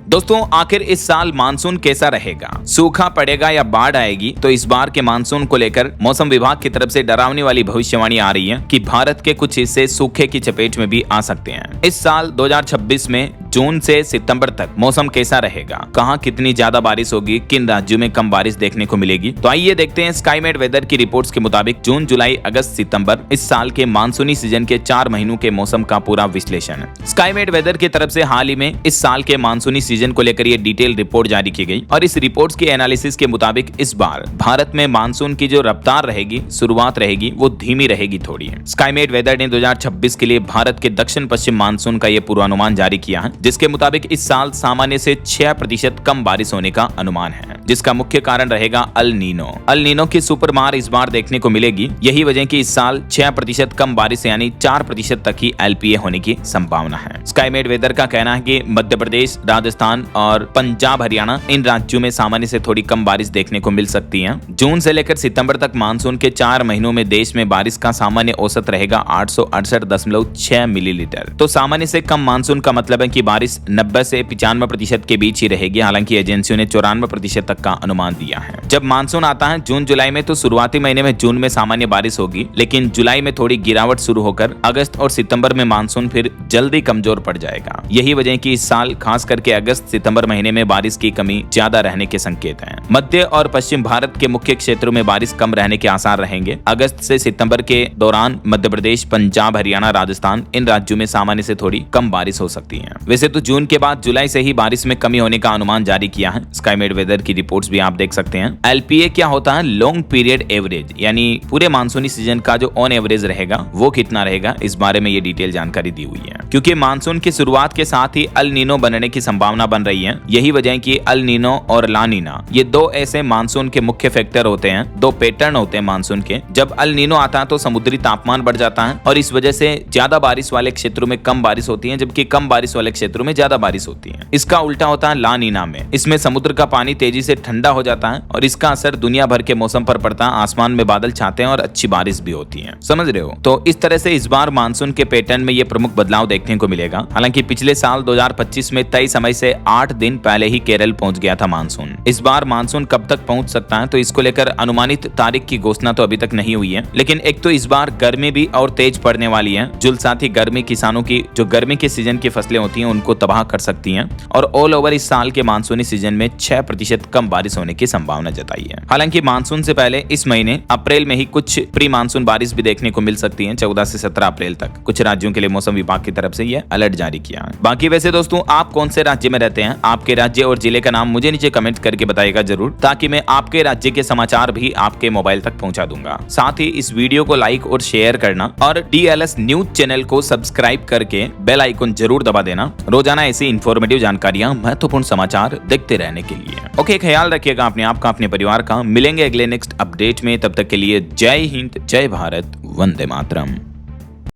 दोस्तों, आखिर इस साल मानसून कैसा रहेगा? सूखा पड़ेगा या बाढ़ आएगी? तो इस बार के मानसून को लेकर मौसम विभाग की तरफ से डरावनी वाली भविष्यवाणी आ रही है कि भारत के कुछ हिस्से सूखे की चपेट में भी आ सकते हैं। इस साल 2026 में जून से सितंबर तक मौसम कैसा रहेगा, कहां कितनी ज्यादा बारिश होगी, किन राज्यों में कम बारिश देखने को मिलेगी, तो आइए देखते हैं स्काईमेट वेदर की रिपोर्ट्स के मुताबिक जून, जुलाई, अगस्त, सितंबर इस साल के मानसूनी सीजन के 4 महीनों के मौसम का पूरा विश्लेषण। स्काईमेट वेदर की तरफ से हाल ही में इस साल के मानसूनी सीजन को लेकर ये डिटेल रिपोर्ट जारी की गई और इस रिपोर्ट्स के एनालिसिस के मुताबिक इस बार भारत में मानसून की जो रफ्तार रहेगी, शुरुआत रहेगी, वो धीमी रहेगी थोड़ी। स्काईमेट वेदर ने 2026 के लिए भारत के दक्षिण पश्चिम मानसून का ये पूर्वानुमान जारी किया है, जिसके मुताबिक इस साल सामान्य से 6% कम बारिश होने का अनुमान है, जिसका मुख्य कारण रहेगा अल नीनो। अल नीनो की सुपरमार इस बार देखने को मिलेगी। यही वजह कि इस साल 6% कम बारिश यानी 4% तक ही एलपीए होने की संभावना है। स्काईमेट वेदर का कहना है कि मध्य प्रदेश, राजस्थान और पंजाब, हरियाणा इन राज्यों में सामान्य से थोड़ी कम बारिश देखने को मिल सकती है। जून से लेकर सितंबर तक मानसून के 4 महीनों में देश में बारिश का सामान्य औसत रहेगा 868.6 मिलीलीटर। तो सामान्य से कम मानसून का मतलब है कि बारिश 90 से 95% के बीच ही रहेगी। हालांकि एजेंसियों ने 94% तक का अनुमान दिया है। जब मानसून आता है जून जुलाई में, तो शुरुआती महीने में जून में सामान्य बारिश होगी, लेकिन जुलाई में थोड़ी गिरावट शुरू होकर अगस्त और सितंबर में मानसून फिर जल्दी कमजोर पड़ जाएगा। यही वजह कि इस साल खास करके अगस्त सितंबर महीने में बारिश की कमी ज्यादा रहने के संकेत हैं। मध्य और पश्चिम भारत के मुख्य क्षेत्रों में बारिश कम रहने के आसार रहेंगे। अगस्त से सितंबर के दौरान मध्य प्रदेश, पंजाब, हरियाणा, राजस्थान इन राज्यों में सामान्य से थोड़ी कम बारिश हो सकती है। वैसे तो जून के बाद जुलाई से ही बारिश में कमी होने का अनुमान जारी किया है। स्काईमेट वेदर की रिपोर्ट्स भी आप देख सकते हैं। एलपीए क्या होता है? लॉन्ग पीरियड एवरेज, यानी पूरे मानसूनी सीजन का जो ऑन एवरेज रहेगा वो कितना रहेगा, इस बारे में ये डिटेल जानकारी दी हुई है। क्योंकि मानसून की शुरुआत के साथ ही अल नीनो बनने की संभावना बन रही है। यही वजह है कि अल नीनो और ला नीना ये दो ऐसे मानसून के मुख्य फैक्टर होते हैं, दो पैटर्न होते हैं मानसून के। जब अल नीनो आता है तो समुद्री तापमान बढ़ जाता है और इस वजह से ज्यादा बारिश वाले क्षेत्रों में कम बारिश होती है, जबकि कम बारिश वाले क्षेत्रों में ज्यादा बारिश होती है। इसका उल्टा होता है ला नीना में। इसमें समुद्र का पानी तेजी से ठंडा हो जाता है और इसका असर दुनिया भर के मौसम पर पड़ता है। आसमान में बादल छाते हैं और अच्छी बारिश भी होती है। समझ रहे हो? तो इस तरह से इस बार मानसून के पैटर्न में ये प्रमुख बदलाव देखने को मिलेगा। हालांकि पिछले साल 2025 में तय समय से 8 दिन पहले ही केरल पहुंच गया था मानसून। इस बार मानसून कब तक पहुंच सकता है, तो इसको लेकर अनुमानित तारीख की घोषणा तो अभी तक नहीं हुई है। लेकिन एक तो इस बार गर्मी भी और तेज पड़ने वाली है, जो साथ ही गर्मी किसानों की जो गर्मी के सीजन की फसलें होती हैं उनको तबाह कर सकती हैं। और ऑल ओवर इस साल के मानसूनी सीजन में 6% कम बारिश होने की संभावना जताई है। हालांकि मानसून से पहले इस महीने अप्रैल में ही कुछ प्री मानसून बारिश भी देखने को मिल सकती है। 14 से 17 अप्रैल तक कुछ राज्यों के लिए मौसम विभाग की तरफ से यह अलर्ट जारी किया है। बाकी वैसे दोस्तों, आप कौन से राज्य में रहते हैं? आपके राज्य और जिले का नाम मुझे नीचे कमेंट करके बताइएगा जरूर, ताकि मैं आपके राज्य के समाचार भी आपके मोबाइल तक पहुंचा दूंगा। साथ ही इस वीडियो को लाइक और शेयर करना और DLS न्यूज चैनल को सब्सक्राइब करके बेल आइकन जरूर दबा देना, रोजाना ऐसी इंफॉर्मेटिव जानकारियां, महत्वपूर्ण समाचार देखते रहने के लिए। ओके, ख्याल रखिएगा अपने आप का, अपने परिवार का। मिलेंगे अगले नेक्स्ट अपडेट में, तब तक के लिए जय हिंद, जय भारत, वंदे मातरम।